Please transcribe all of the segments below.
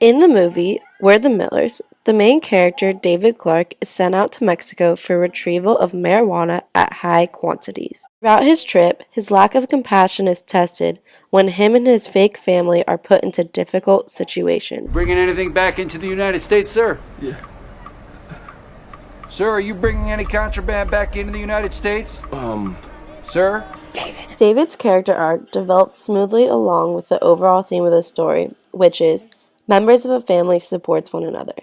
In the movie, We're the Millers, the main character, David Clark, is sent out to Mexico for retrieval of marijuana at high quantities. Throughout his trip, his lack of compassion is tested when him and his fake family are put into difficult situations. Bringing anything back into the United States, sir? Yeah. Sir, are you bringing any contraband back into the United States? Sir? David's character arc developed smoothly along with the overall theme of the story, which is members of a family supports one another.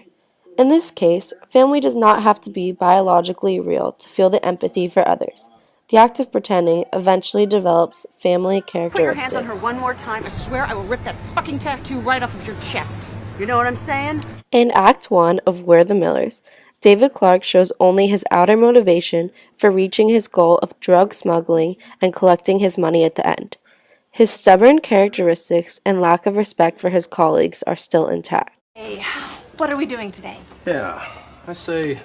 In this case, family does not have to be biologically real to feel the empathy for others. The act of pretending eventually develops family characteristics. Put your hands on her one more time. I swear I will rip that fucking tattoo right off of your chest. You know what I'm saying? In Act 1 of We're the Millers, David Clark shows only his outer motivation for reaching his goal of drug smuggling and collecting his money at the end. His stubborn characteristics and lack of respect for his colleagues are still intact. Hey, what are we doing today? Yeah, I say,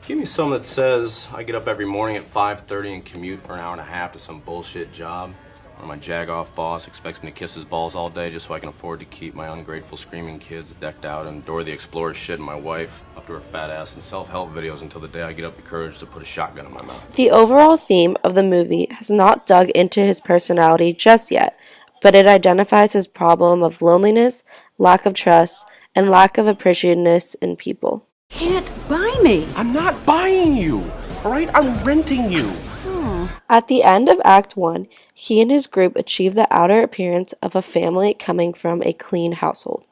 give me some that says I get up every morning at 5:30 and commute for an hour and a half to some bullshit job. Or my jag-off boss expects me to kiss his balls all day just so I can afford to keep my ungrateful screaming kids decked out and Dora the Explorer shit and my wife up to her fat ass in self-help videos until the day I get up the courage to put a shotgun in my mouth. The overall theme of the movie has not dug into his personality just yet, but it identifies his problem of loneliness, lack of trust, and lack of appreciativeness in people. Can't buy me. I'm not buying you, all right? I'm renting you. At the end of Act 1, he and his group achieve the outer appearance of a family coming from a clean household.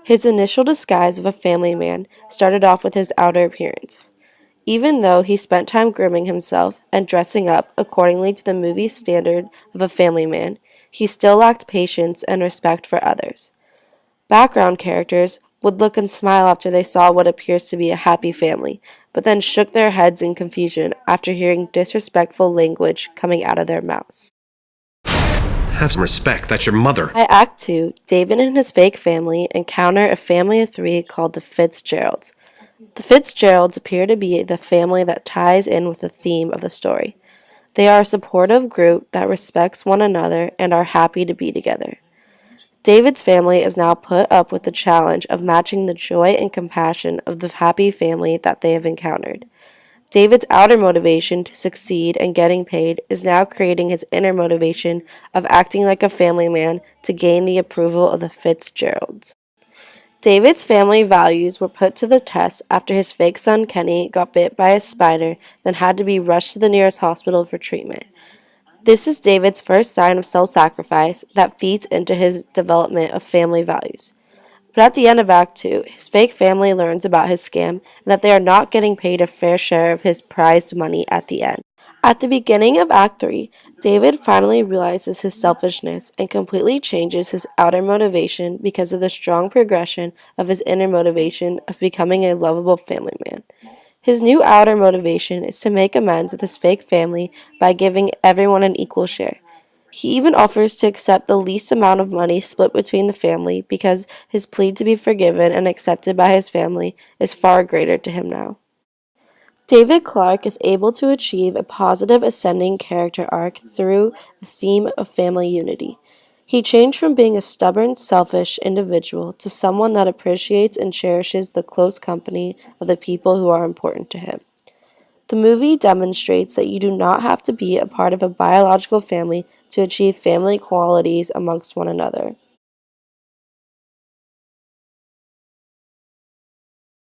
His initial disguise of a family man started off with his outer appearance. Even though he spent time grooming himself and dressing up accordingly to the movie's standard of a family man, he still lacked patience and respect for others. Background characters would look and smile after they saw what appears to be a happy family, but then shook their heads in confusion after hearing disrespectful language coming out of their mouths. Have some respect, that's your mother. By Act 2, David and his fake family encounter a family of three called the Fitzgeralds. The Fitzgeralds appear to be the family that ties in with the theme of the story. They are a supportive group that respects one another and are happy to be together. David's family is now put up with the challenge of matching the joy and compassion of the happy family that they have encountered. David's outer motivation to succeed and getting paid is now creating his inner motivation of acting like a family man to gain the approval of the Fitzgeralds. David's family values were put to the test after his fake son Kenny got bit by a spider, then had to be rushed to the nearest hospital for treatment. This is David's first sign of self-sacrifice that feeds into his development of family values. But at the end of Act 2, his fake family learns about his scam and that they are not getting paid a fair share of his prized money at the end. At the beginning of Act 3, David finally realizes his selfishness and completely changes his outer motivation because of the strong progression of his inner motivation of becoming a lovable family man. His new outer motivation is to make amends with his fake family by giving everyone an equal share. He even offers to accept the least amount of money split between the family because his plea to be forgiven and accepted by his family is far greater to him now. David Clark is able to achieve a positive ascending character arc through the theme of family unity. He changed from being a stubborn, selfish individual to someone that appreciates and cherishes the close company of the people who are important to him. The movie demonstrates that you do not have to be a part of a biological family to achieve family qualities amongst one another.